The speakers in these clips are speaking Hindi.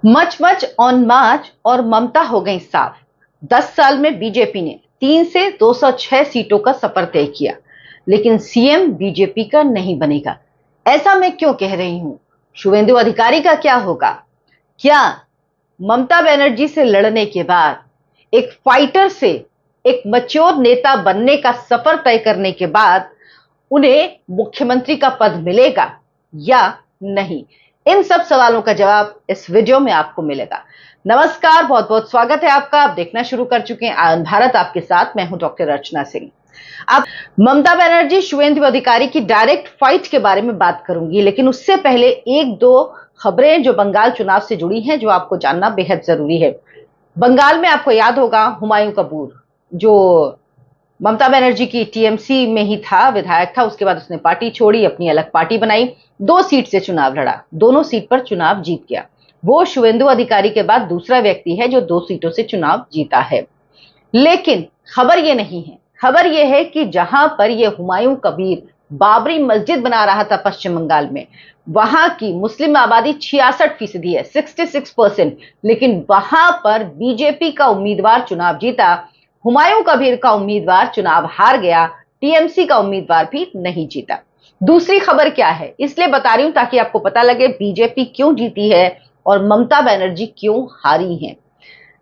मच मच ऑन मार्च और ममता हो गई साफ। 10 साल में बीजेपी ने 3 से 206 सीटों का सफर तय किया, लेकिन सीएम बीजेपी का नहीं बनेगा। ऐसा मैं क्यों कह रही हूं? शुवेंदु अधिकारी का क्या होगा? क्या ममता बनर्जी से लड़ने के बाद एक फाइटर से एक मैच्योर नेता बनने का सफर तय करने के बाद उन्हें मुख्यमंत्री का पद मिलेगा या नहीं? इन सब सवालों का जवाब इस वीडियो में आपको मिलेगा। नमस्कार, बहुत बहुत स्वागत है आपका। आप देखना शुरू कर चुके हैं आनंद भारत, आपके साथ मैं हूं डॉक्टर अर्चना सिंह। अब ममता बनर्जी शुवेंदु अधिकारी की डायरेक्ट फाइट के बारे में बात करूंगी, लेकिन उससे पहले एक दो खबरें जो बंगाल चुनाव से जुड़ी हैं जो आपको जानना बेहद जरूरी है। बंगाल में आपको याद होगा हुमायूं कपूर, जो ममता बनर्जी की टीएमसी में ही था, विधायक था। उसके बाद उसने पार्टी छोड़ी, अपनी अलग पार्टी बनाई, 2 सीट से चुनाव लड़ा, दोनों सीट पर चुनाव जीत गया। वो शुवेंदु अधिकारी के बाद दूसरा व्यक्ति है जो 2 सीटों से चुनाव जीता है। लेकिन खबर ये नहीं है, खबर ये है कि जहां पर ये हुमायूं कबीर बाबरी मस्जिद बना रहा था पश्चिम बंगाल में, वहां की मुस्लिम आबादी 66% है, 66%, लेकिन वहां पर बीजेपी का उम्मीदवार चुनाव जीता, हुमायूं कबीर का उम्मीदवार चुनाव हार गया, टीएमसी का उम्मीदवार भी नहीं जीता। दूसरी खबर क्या है, इसलिए बता रही हूं ताकि आपको पता लगे बीजेपी क्यों जीती है और ममता बनर्जी क्यों हारी हैं।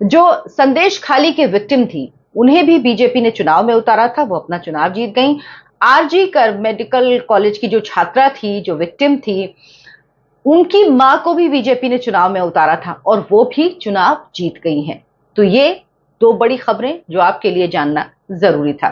जो संदेश खाली के विक्टिम थी, उन्हें भी बीजेपी ने चुनाव में उतारा था, वो अपना चुनाव जीत गई। आरजी कर मेडिकल कॉलेज की जो छात्रा थी, जो विक्टिम थी, उनकी मां को भी बीजेपी ने चुनाव में उतारा था और वो भी चुनाव जीत गई हैं। तो ये 2 बड़ी खबरें जो आपके लिए जानना जरूरी था।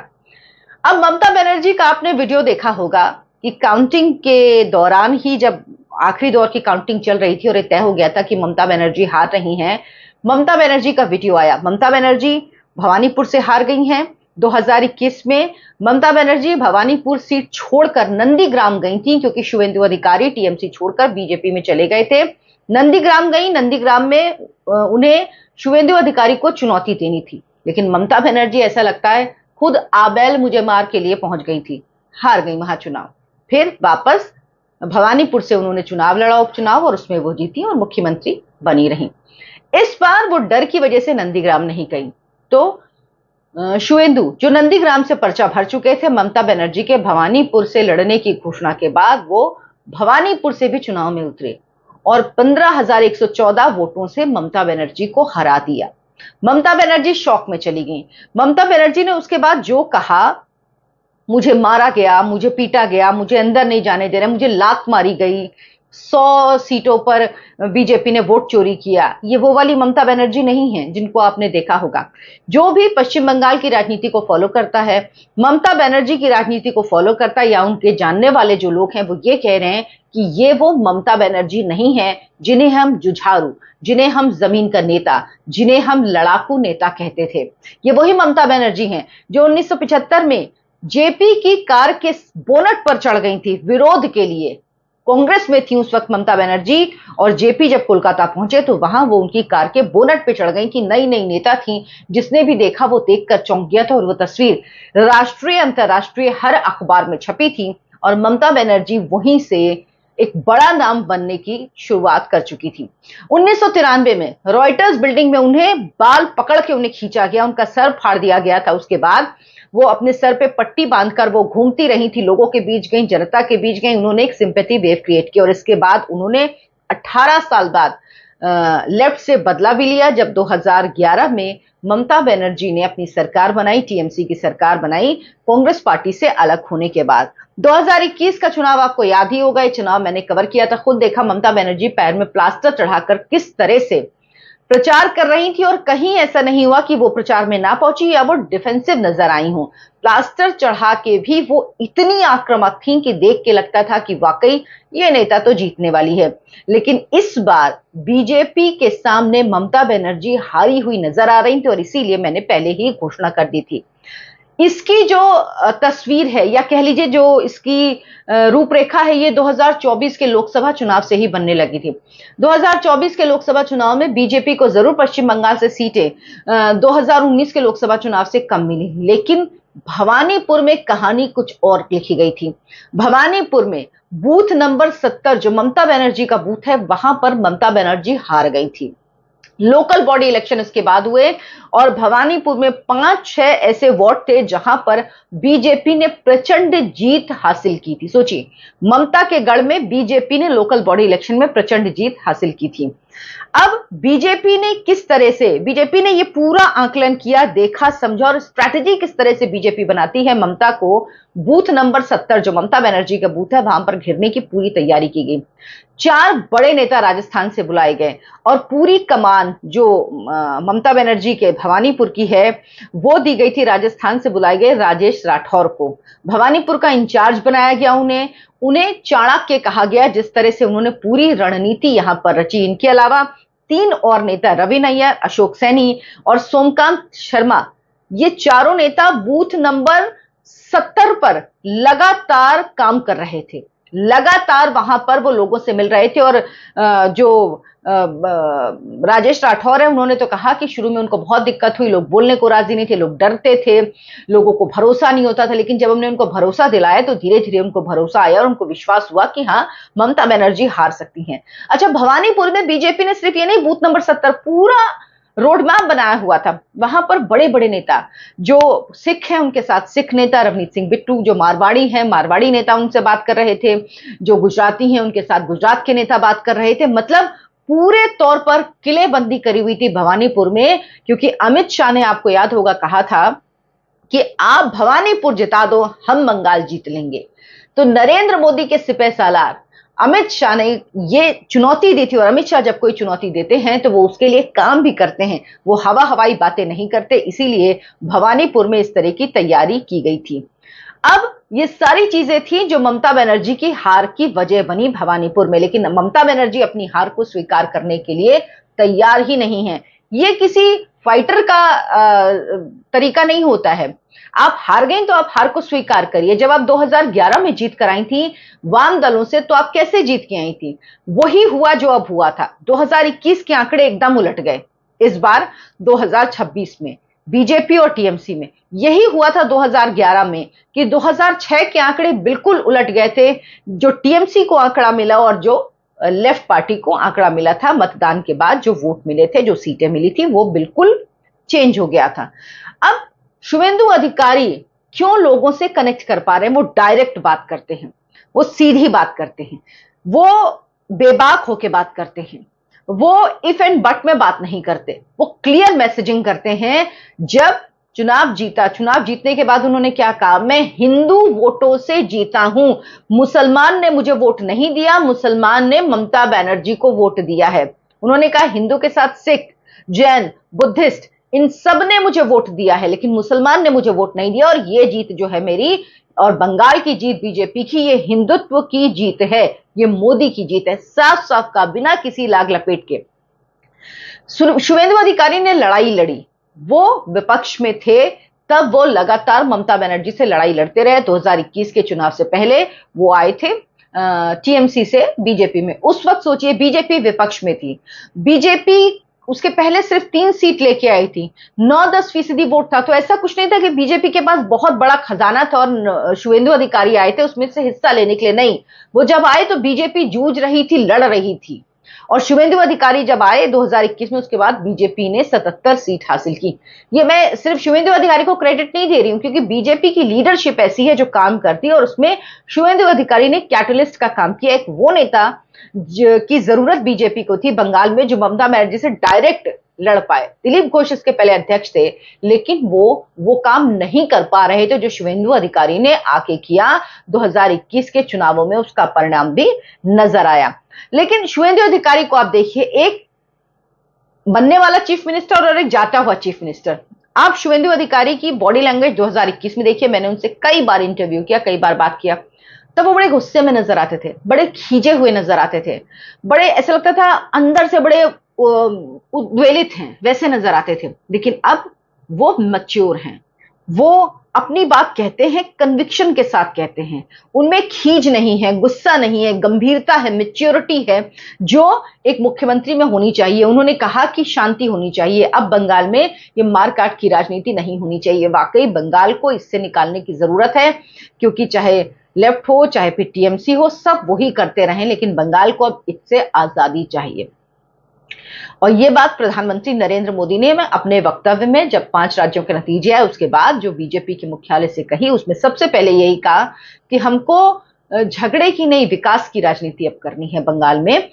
अब ममता बनर्जी का आपने वीडियो देखा होगा कि काउंटिंग के दौरान ही, जब आखिरी दौर की काउंटिंग चल रही थी और तय हो गया था कि ममता बनर्जी हार रही हैं, ममता बनर्जी का वीडियो आया। ममता बनर्जी भवानीपुर से हार गई हैं। 2021 में ममता बनर्जी भवानीपुर सीट छोड़कर नंदीग्राम गई थी, क्योंकि शुवेंदु अधिकारी टीएमसी छोड़कर बीजेपी में चले गए थे। नंदीग्राम गई, नंदीग्राम में उन्हें शुवेंदु अधिकारी को चुनौती देनी थी, लेकिन ममता बनर्जी, ऐसा लगता है खुद आबेल मुझे मार के लिए पहुंच गई थी, हार गई वहां चुनाव। फिर वापस भवानीपुर से उन्होंने चुनाव लड़ा, उपचुनाव, और उसमें वो जीती और मुख्यमंत्री बनी रही। इस बार वो डर की वजह से नंदीग्राम नहीं गई। तो शुवेंदु जो नंदीग्राम से पर्चा भर चुके थे, ममता बनर्जी के भवानीपुर से लड़ने की घोषणा के बाद वो भवानीपुर से भी चुनाव में उतरे और 15,114 वोटों से ममता बनर्जी को हरा दिया। ममता बनर्जी शॉक में चली गई। ममता बनर्जी ने उसके बाद जो कहा, मुझे मारा गया, मुझे पीटा गया, मुझे अंदर नहीं जाने दे रहे, मुझे लात मारी गई, 100 सीटों पर बीजेपी ने वोट चोरी किया, ये वो वाली ममता बनर्जी नहीं है जिनको आपने देखा होगा। जो भी पश्चिम बंगाल की राजनीति को फॉलो करता है, ममता बनर्जी की राजनीति को फॉलो करता है, या उनके जानने वाले जो लोग हैं, वो ये कह रहे हैं कि ये वो ममता बनर्जी नहीं है जिन्हें हम जुझारू, जिन्हें हम जमीन का नेता, जिन्हें हम लड़ाकू नेता कहते थे। ये वही ममता बनर्जी हैं जो 1975 में जेपी की कार के बोनट पर चढ़ गई थी विरोध के लिए। कांग्रेस में थी उस वक्त ममता बनर्जी, और जेपी जब कोलकाता पहुंचे तो वहां वो उनकी कार के बोनट पे चढ़ गई कि नई नई नेता थी। जिसने भी देखा वो देखकर चौंक गया था, और वो तस्वीर राष्ट्रीय अंतरराष्ट्रीय हर अखबार में छपी थी। और ममता बनर्जी वहीं से एक बड़ा नाम बनने की शुरुआत कर चुकी थी। 1993 में रॉयटर्स बिल्डिंग में उन्हें बाल पकड़ के उन्हें खींचा गया, उनका सर फाड़ दिया गया था। उसके बाद वो अपने सर पे पट्टी बांधकर वो घूमती रही थी, लोगों के बीच गई, जनता के बीच गई, उन्होंने एक सिंपैथी वेव क्रिएट की। और इसके बाद उन्होंने 18 साल बाद लेफ्ट से बदला भी लिया, जब 2011 में ममता बनर्जी ने अपनी सरकार बनाई, टीएमसी की सरकार बनाई, कांग्रेस पार्टी से अलग होने के बाद। 2021 का चुनाव आपको याद ही होगा, ये चुनाव मैंने कवर किया था, खुद देखा ममता बनर्जी पैर में प्लास्टर चढ़ाकर किस तरह से प्रचार कर रही थी। और कहीं ऐसा नहीं हुआ कि वो प्रचार में ना पहुंची या वो डिफेंसिव नजर आई हो। प्लास्टर चढ़ा के भी वो इतनी आक्रामक थी कि देख के लगता था कि वाकई ये नेता तो जीतने वाली है। लेकिन इस बार बीजेपी के सामने ममता बनर्जी हारी हुई नजर आ रही थी, और इसीलिए मैंने पहले ही घोषणा कर दी थी। इसकी जो तस्वीर है, या कह लीजिए जो इसकी रूपरेखा है, ये 2024 के लोकसभा चुनाव से ही बनने लगी थी। 2024 के लोकसभा चुनाव में बीजेपी को जरूर पश्चिम बंगाल से सीटें 2019 के लोकसभा चुनाव से कम मिली, लेकिन भवानीपुर में कहानी कुछ और लिखी गई थी। भवानीपुर में बूथ नंबर 70 जो ममता बनर्जी का बूथ है, वहां पर ममता बनर्जी हार गई थी। लोकल बॉडी इलेक्शन इसके बाद हुए और भवानीपुर में 5-6 ऐसे वार्ड थे जहां पर बीजेपी ने प्रचंड जीत हासिल की थी। सोचिए, ममता के गढ़ में बीजेपी ने लोकल बॉडी इलेक्शन में प्रचंड जीत हासिल की थी। अब बीजेपी ने किस तरह से, बीजेपी ने ये पूरा आकलन किया, देखा, समझा और स्ट्रैटेजी किस तरह से बीजेपी बनाती है। ममता को बूथ नंबर 70 जो ममता बनर्जी का बूथ है, वहां पर घेरने की पूरी तैयारी की गई। 4 बड़े नेता राजस्थान से बुलाए गए और पूरी कमान जो ममता बनर्जी के भवानीपुर की है वो दी गई थी, राजस्थान से बुलाए गए राजेश राठौर को भवानीपुर का इंचार्ज बनाया गया। उन्हें चाणक्य कहा गया, जिस तरह से उन्होंने पूरी रणनीति यहां पर रची। इनके अलावा 3 और नेता, रवि नैयर, अशोक सैनी और सोमकांत शर्मा, ये चारों नेता बूथ नंबर 70 पर लगातार काम कर रहे थे। लगातार वहां पर वो लोगों से मिल रहे थे और जो राजेश राठौर है, उन्होंने तो कहा कि शुरू में उनको बहुत दिक्कत हुई, लोग बोलने को राजी नहीं थे, लोग डरते थे, लोगों को भरोसा नहीं होता था, लेकिन जब हमने उनको भरोसा दिलाया तो धीरे धीरे उनको भरोसा आया और उनको विश्वास हुआ कि हाँ, ममता बनर्जी हार सकती हैं। अच्छा, भवानीपुर में बीजेपी ने सिर्फ ये नहीं, बूथ नंबर 70 पूरा रोड मैप बनाया हुआ था। वहां पर बड़े बड़े नेता जो सिख हैं, उनके साथ सिख नेता रवनीत सिंह बिट्टू, जो मारवाड़ी हैं, मारवाड़ी नेता उनसे बात कर रहे थे, जो गुजराती हैं उनके साथ गुजरात के नेता बात कर रहे थे। मतलब पूरे तौर पर किलेबंदी करी हुई थी भवानीपुर में, क्योंकि अमित शाह ने, आपको याद होगा, कहा था कि आप भवानीपुर जिता दो, हम बंगाल जीत लेंगे। तो नरेंद्र मोदी के सिपह सालार अमित शाह ने ये चुनौती दी थी और अमित शाह जब कोई चुनौती देते हैं तो वो उसके लिए काम भी करते हैं, वो हवाई बातें नहीं करते। इसीलिए भवानीपुर में इस तरह की तैयारी की गई थी। अब ये सारी चीजें थी जो ममता बनर्जी की हार की वजह बनी भवानीपुर में, लेकिन ममता बनर्जी अपनी हार को स्वीकार करने के लिए तैयार ही नहीं है। ये किसी फाइटर का तरीका नहीं होता है। आप हार गई तो आप हार को स्वीकार करिए। जब आप 2011 में जीत कर आई थी वाम दलों से, तो आप कैसे जीत के आई थी? वही हुआ जो अब हुआ था। 2021 के आंकड़े एकदम उलट गए। इस बार 2026 में बीजेपी और टीएमसी में यही हुआ था 2011 में कि 2006 के आंकड़े बिल्कुल उलट गए थे। जो टीएमसी को आंकड़ा मिला और जो लेफ्ट पार्टी को आंकड़ा मिला था, मतदान के बाद जो वोट मिले थे, जो सीटें मिली थी, वो बिल्कुल चेंज हो गया था। अब शुवेंदु अधिकारी क्यों लोगों से कनेक्ट कर पा रहे हैं? वो डायरेक्ट बात करते हैं, वो सीधी बात करते हैं, वो बेबाक होके बात करते हैं, वो इफ एंड बट में बात नहीं करते, वो क्लियर मैसेजिंग करते हैं। जब चुनाव जीता, चुनाव जीतने के बाद उन्होंने क्या कहा? मैं हिंदू वोटों से जीता हूं, मुसलमान ने मुझे वोट नहीं दिया, मुसलमान ने ममता बनर्जी को वोट दिया है। उन्होंने कहा हिंदू के साथ सिख, जैन, बुद्धिस्ट, इन सब ने मुझे वोट दिया है, लेकिन मुसलमान ने मुझे वोट नहीं दिया। और ये जीत जो है मेरी और बंगाल की जीत बीजेपी की, ये हिंदुत्व की जीत है, ये मोदी की जीत है। साफ साफ का, बिना किसी लाग लपेट के। शुवेंदु अधिकारी ने लड़ाई लड़ी, वो विपक्ष में थे, तब वो लगातार ममता बनर्जी से लड़ाई लड़ते रहे। 2021 के चुनाव से पहले वो आए थे टीएमसी से बीजेपी में। उस वक्त सोचिए, बीजेपी विपक्ष में थी, बीजेपी उसके पहले सिर्फ 3 सीट लेके आई थी, 9-10% वोट था। तो ऐसा कुछ नहीं था कि बीजेपी के पास बहुत बड़ा खजाना था और शुवेंदु अधिकारी आए थे उसमें से हिस्सा लेने के लिए। नहीं, वो जब आए तो बीजेपी जूझ रही थी, लड़ रही थी। और शुवेंदु अधिकारी जब आए 2021 में, उसके बाद बीजेपी ने 77 सीट हासिल की। ये मैं सिर्फ शुवेंदु अधिकारी को क्रेडिट नहीं दे रही हूं, क्योंकि बीजेपी की लीडरशिप ऐसी है जो काम करती है और उसमें शुवेंदु अधिकारी ने कैटलिस्ट का काम किया। एक वो नेता की जरूरत बीजेपी को थी बंगाल में, जो ममता बनर्जी से डायरेक्ट लड़ पाए। दिलीप घोष इसके पहले अध्यक्ष थे, लेकिन वो काम नहीं कर पा रहे थे जो शुवेंदु अधिकारी ने आके किया। 2021 के चुनावों में उसका परिणाम भी नजर आया। लेकिन शुवेंदु अधिकारी को आप देखिए, एक बनने वाला चीफ मिनिस्टर और एक जाता हुआ चीफ मिनिस्टर। आप शुवेंदु अधिकारी की बॉडी लैंग्वेज 2021 में देखिए, मैंने उनसे कई बार इंटरव्यू किया, कई बार बात किया, तब वो बड़े गुस्से में नजर आते थे, बड़े खींचे हुए नजर आते थे, बड़े ऐसा लगता था अंदर से बड़े उद्वेलित हैं, वैसे नजर आते थे। लेकिन अब वो मैच्योर हैं, वो अपनी बात कहते हैं, कन्विक्शन के साथ कहते हैं, उनमें खीज नहीं है, गुस्सा नहीं है, गंभीरता है, मैच्योरिटी है जो एक मुख्यमंत्री में होनी चाहिए। उन्होंने कहा कि शांति होनी चाहिए, अब बंगाल में ये मारकाट की राजनीति नहीं होनी चाहिए। वाकई बंगाल को इससे निकालने की जरूरत है, क्योंकि चाहे लेफ्ट हो चाहे फिर टीएमसी हो, सब वही करते रहें, लेकिन बंगाल को अब इससे आजादी चाहिए। और ये बात प्रधानमंत्री नरेंद्र मोदी ने अपने वक्तव्य में जब 5 राज्यों के नतीजे आए उसके बाद जो बीजेपी के मुख्यालय से कही, उसमें सबसे पहले यही कहा कि हमको झगड़े की नहीं, विकास की राजनीति अब करनी है बंगाल में।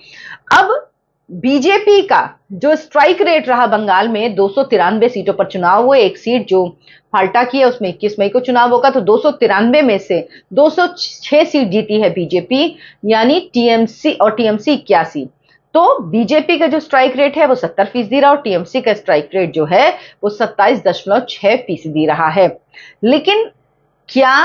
अब बीजेपी का जो स्ट्राइक रेट रहा बंगाल में, 293 सीटों पर चुनाव हुए, एक सीट जो फाल्टा की है उसमें 21 मई को चुनाव होगा, तो 293 में से 206 सीट जीती है बीजेपी, यानी टीएमसी और टीएमसी 81। तो बीजेपी का जो स्ट्राइक रेट है वो 70% रहा और टीएमसी का स्ट्राइक रेट जो है वो 27.6% रहा है। लेकिन क्या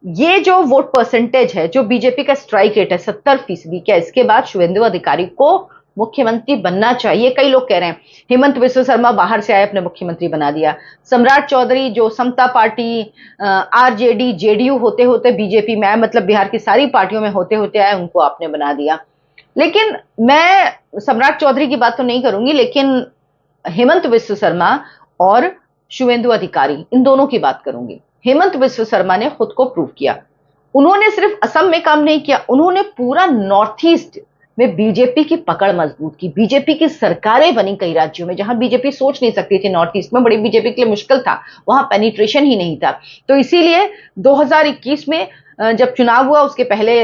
ये जो वोट परसेंटेज है, जो बीजेपी का स्ट्राइक रेट है 70%, क्या इसके बाद शुवेंदु अधिकारी को मुख्यमंत्री बनना चाहिए? कई लोग कह रहे हैं। हेमंत बिस्व शर्मा बाहर से आए, अपने मुख्यमंत्री बना दिया। सम्राट चौधरी जो समता पार्टी, आरजेडी, जेडीयू होते होते बीजेपी में आए, मतलब बिहार की सारी पार्टियों में होते होते आए, उनको आपने बना दिया। लेकिन मैं सम्राट चौधरी की बात तो नहीं करूंगी, लेकिन हेमंत बिस्व शर्मा और शुवेंदु अधिकारी, इन दोनों की बात करूंगी। हेमंत बिस्व शर्मा ने खुद को प्रूव किया। उन्होंने सिर्फ असम में काम नहीं किया, उन्होंने पूरा नॉर्थ ईस्ट में बीजेपी की पकड़ मजबूत की। बीजेपी की सरकारें बनी कई राज्यों में, जहां बीजेपी सोच नहीं सकती थी नॉर्थ ईस्ट में, बड़ी बीजेपी के लिए मुश्किल था, वहां पेनिट्रेशन ही नहीं था। तो इसीलिए 2021 में जब चुनाव हुआ उसके पहले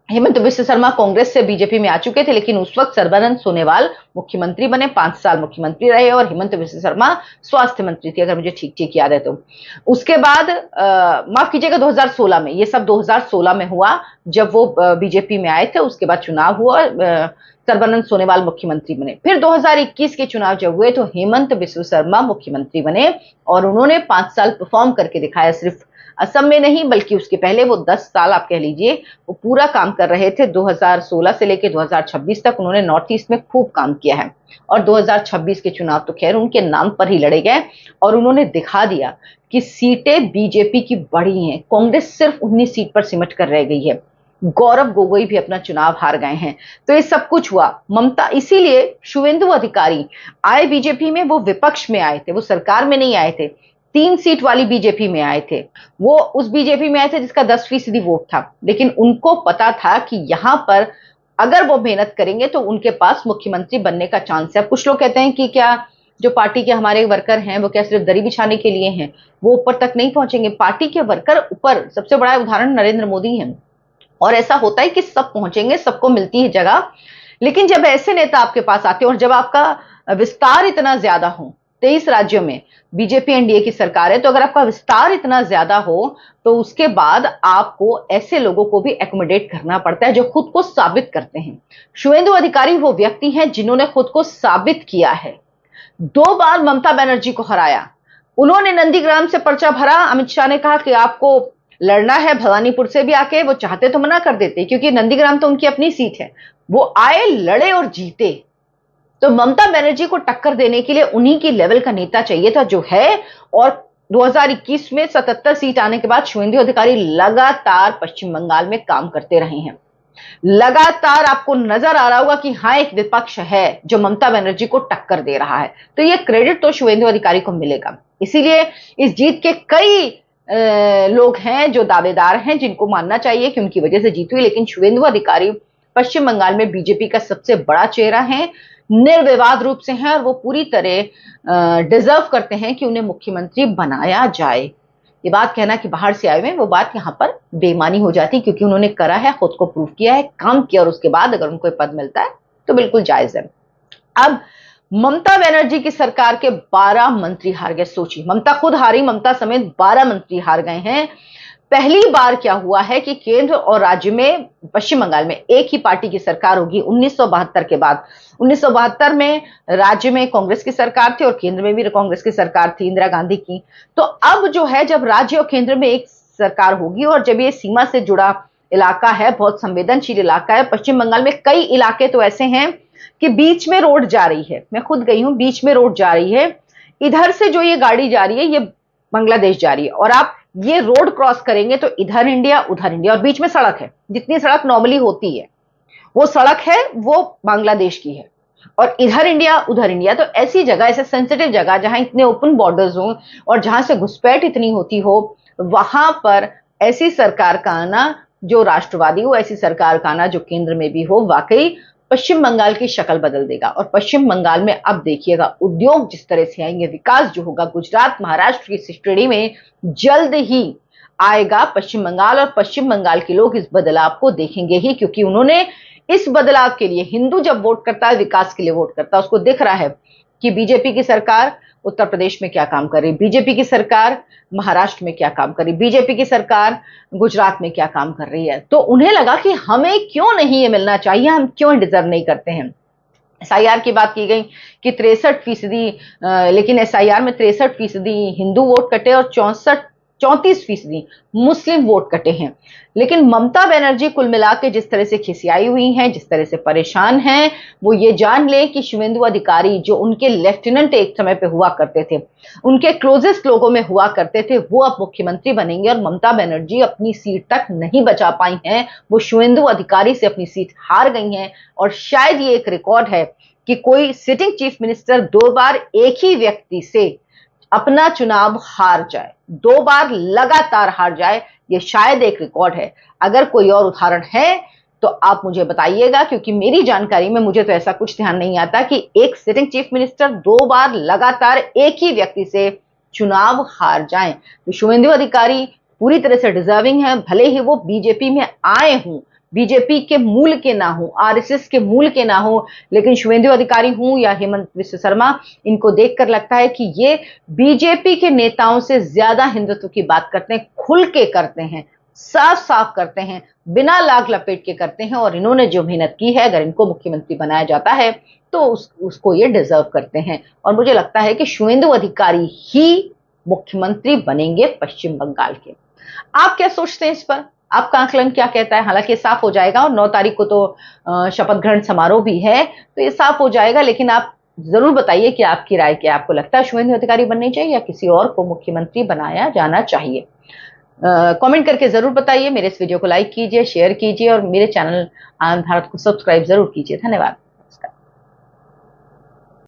हेमंत बिस्व शर्मा कांग्रेस से बीजेपी में आ चुके थे, लेकिन उस वक्त सर्बानंद सोनोवाल मुख्यमंत्री बने, 5 साल मुख्यमंत्री रहे और हेमंत बिस्व शर्मा स्वास्थ्य मंत्री थे, अगर मुझे ठीक ठीक याद है तो। उसके बाद माफ कीजिएगा 2016 में, ये सब 2016 में हुआ जब वो बीजेपी में आए थे। उसके बाद चुनाव हुआ, सर्बानंद सोनोवाल मुख्यमंत्री बने। फिर 2021 के चुनाव जब हुए तो हेमंत बिस्व शर्मा मुख्यमंत्री बने और उन्होंने 5 साल परफॉर्म करके दिखाया। सिर्फ असम में नहीं बल्कि उसके पहले वो 10 साल आप कह लीजिए वो पूरा काम कर रहे थे। 2016 से लेकर 2026 तक उन्होंने नॉर्थ ईस्ट में खूब काम किया है और 2026 के चुनाव तो खैर उनके नाम पर ही लड़े गए और उन्होंने दिखा दिया कि सीटें बीजेपी की बढ़ी हैं। कांग्रेस सिर्फ 19 सीट पर सिमट कर रह गई है। गौरव गोगोई भी अपना चुनाव हार गए हैं। तो ये सब कुछ हुआ ममता, इसीलिए शुवेंदु अधिकारी आए बीजेपी में, वो विपक्ष में आए थे, वो सरकार में नहीं आए थे। 3 सीट वाली बीजेपी में आए थे। वो उस बीजेपी में आए थे जिसका 10% वोट था, लेकिन उनको पता था कि यहां पर अगर वो मेहनत करेंगे तो उनके पास मुख्यमंत्री बनने का चांस है। कुछ लोग कहते हैं कि क्या जो पार्टी के हमारे वर्कर हैं वो क्या सिर्फ दरी बिछाने के लिए हैं, वो ऊपर तक नहीं पहुंचेंगे। पार्टी के वर्कर ऊपर, सबसे बड़ा उदाहरण नरेंद्र मोदी है। और ऐसा होता है कि सब पहुंचेंगे, सबको मिलती है जगह, लेकिन जब ऐसे नेता आपके पास आते हैं और जब आपका विस्तार इतना ज्यादा हो, 23 राज्यों में बीजेपी एनडीए की सरकार है, तो अगर आपका विस्तार इतना ज्यादा हो तो उसके बाद आपको ऐसे लोगों को भी एकोमोडेट करना पड़ता है जो खुद को साबित करते हैं। शुवेंदु अधिकारी वो व्यक्ति हैं जिन्होंने खुद को साबित किया है। 2 बार ममता बनर्जी को हराया। उन्होंने नंदीग्राम से पर्चा भरा। अमित शाह ने कहा कि आपको लड़ना है भवानीपुर से भी आके, वो चाहते तो मना कर देते क्योंकि नंदीग्राम तो उनकी अपनी सीट है। वो आए, लड़े और जीते। तो ममता बनर्जी को टक्कर देने के लिए उन्हीं की लेवल का नेता चाहिए था जो है। और 2021 में 77 सीट आने के बाद शुवेंदु अधिकारी लगातार पश्चिम बंगाल में काम करते रहे हैं। लगातार आपको नजर आ रहा होगा कि हाँ, एक विपक्ष है जो ममता बनर्जी को टक्कर दे रहा है। तो ये क्रेडिट तो शुवेंदु अधिकारी को मिलेगा। इसीलिए इस जीत के कई लोग हैं जो दावेदार हैं, जिनको मानना चाहिए कि उनकी वजह से जीत हुई, लेकिन शुवेंदु अधिकारी पश्चिम बंगाल में बीजेपी का सबसे बड़ा चेहरा है, निर्विवाद रूप से हैं और वो पूरी तरह डिजर्व करते हैं कि उन्हें मुख्यमंत्री बनाया जाए। ये बात कहना कि बाहर से आए हुए, वो बात यहां पर बेईमानी हो जाती, क्योंकि उन्होंने करा है, खुद को प्रूव किया है, काम किया और उसके बाद अगर उनको पद मिलता है तो बिल्कुल जायज है। अब ममता बनर्जी की सरकार के 12 मंत्री हार गए। सोचिए, ममता खुद हारी, ममता समेत 12 मंत्री हार गए हैं। पहली बार क्या हुआ है कि केंद्र और राज्य में, पश्चिम बंगाल में एक ही पार्टी की सरकार होगी 1972 के बाद। 1972 में राज्य में कांग्रेस की सरकार थी और केंद्र में भी कांग्रेस की सरकार थी, इंदिरा गांधी की। तो अब जो है, जब राज्य और केंद्र में एक सरकार होगी और जब ये सीमा से जुड़ा इलाका है, बहुत संवेदनशील इलाका है, पश्चिम बंगाल में कई इलाके तो ऐसे हैं कि बीच में रोड जा रही है। मैं खुद गई हूं, बीच में रोड जा रही है। इधर से जो ये गाड़ी जा रही है, ये बांग्लादेश जा रही है और आप ये रोड क्रॉस करेंगे तो इधर इंडिया उधर इंडिया और बीच में सड़क है। जितनी सड़क नॉर्मली होती है वो सड़क है, वो बांग्लादेश की है और इधर इंडिया उधर इंडिया। तो ऐसी जगह, ऐसे सेंसिटिव जगह जहां इतने ओपन बॉर्डर्स हो और जहां से घुसपैठ इतनी होती हो, वहां पर ऐसी सरकार का आना जो राष्ट्रवादी हो, ऐसी सरकार का आना जो केंद्र में भी हो, वाकई पश्चिम बंगाल की शक्ल बदल देगा। और पश्चिम बंगाल में अब देखिएगा उद्योग जिस तरह से आएंगे, विकास जो होगा गुजरात महाराष्ट्र की श्रेणी में जल्द ही आएगा पश्चिम बंगाल। और पश्चिम बंगाल के लोग इस बदलाव को देखेंगे ही, क्योंकि उन्होंने इस बदलाव के लिए, हिंदू जब वोट करता है विकास के लिए वोट करता है, उसको दिख रहा है कि बीजेपी की सरकार उत्तर प्रदेश में क्या काम कर रही, बीजेपी की सरकार महाराष्ट्र में क्या काम कर रही, बीजेपी की सरकार गुजरात में क्या काम कर रही है। तो उन्हें लगा कि हमें क्यों नहीं ये मिलना चाहिए, हम क्यों डिजर्व नहीं करते हैं। एसआईआर की बात की गई कि 63%, लेकिन एसआईआर में 63% हिंदू वोट कटे और 34% मुस्लिम वोट कटे हैं। लेकिन ममता बनर्जी कुल मिला के जिस तरह से खिसियाई हुई हैं, जिस तरह से परेशान हैं, वो ये जान ले कि शुवेंदु अधिकारी जो उनके लेफ्टिनेंट एक समय पे हुआ करते थे, उनके क्लोजेस्ट लोगों में हुआ करते थे, वो अब मुख्यमंत्री बनेंगे और ममता बनर्जी अपनी सीट तक नहीं बचा पाई हैं। वो शुवेंदु अधिकारी से अपनी सीट हार गई हैं और शायद ये एक रिकॉर्ड है कि कोई सिटिंग चीफ मिनिस्टर 2 बार एक ही व्यक्ति से अपना चुनाव हार जाए, 2 बार लगातार हार जाए, ये शायद एक रिकॉर्ड है। अगर कोई और उदाहरण है तो आप मुझे बताइएगा, क्योंकि मेरी जानकारी में मुझे तो ऐसा कुछ ध्यान नहीं आता कि एक सिटिंग चीफ मिनिस्टर 2 बार लगातार एक ही व्यक्ति से चुनाव हार जाएं। तो शुवेंदु अधिकारी पूरी तरह से डिजर्विंग है, भले ही वो बीजेपी में आए हों, बीजेपी के मूल के ना हो, आरएसएस के मूल के ना हो, लेकिन शुवेंदु अधिकारी हूं या हेमंत बिस्व शर्मा, इनको देखकर लगता है कि ये बीजेपी के नेताओं से ज्यादा हिंदुत्व की बात करते हैं, खुल के करते हैं, साफ साफ करते हैं, बिना लाग लपेट के करते हैं। और इन्होंने जो मेहनत की है, अगर इनको मुख्यमंत्री बनाया जाता है तो उसको ये डिजर्व करते हैं। और मुझे लगता है कि शुवेंदु अधिकारी ही मुख्यमंत्री बनेंगे पश्चिम बंगाल के। आप क्या सोचते हैं इस पर? आपका आकलन क्या कहता है? हालांकि साफ हो जाएगा और 9 तारीख को तो शपथ ग्रहण समारोह भी है, तो ये साफ हो जाएगा। लेकिन आप जरूर बताइए कि आपकी राय क्या, आपको लगता है शुवेंदु अधिकारी बननी चाहिए या किसी और को मुख्यमंत्री बनाया जाना चाहिए? कमेंट करके जरूर बताइए। मेरे इस वीडियो को लाइक कीजिए, शेयर कीजिए और मेरे चैनल आनंद भारत को सब्सक्राइब जरूर कीजिए। धन्यवाद।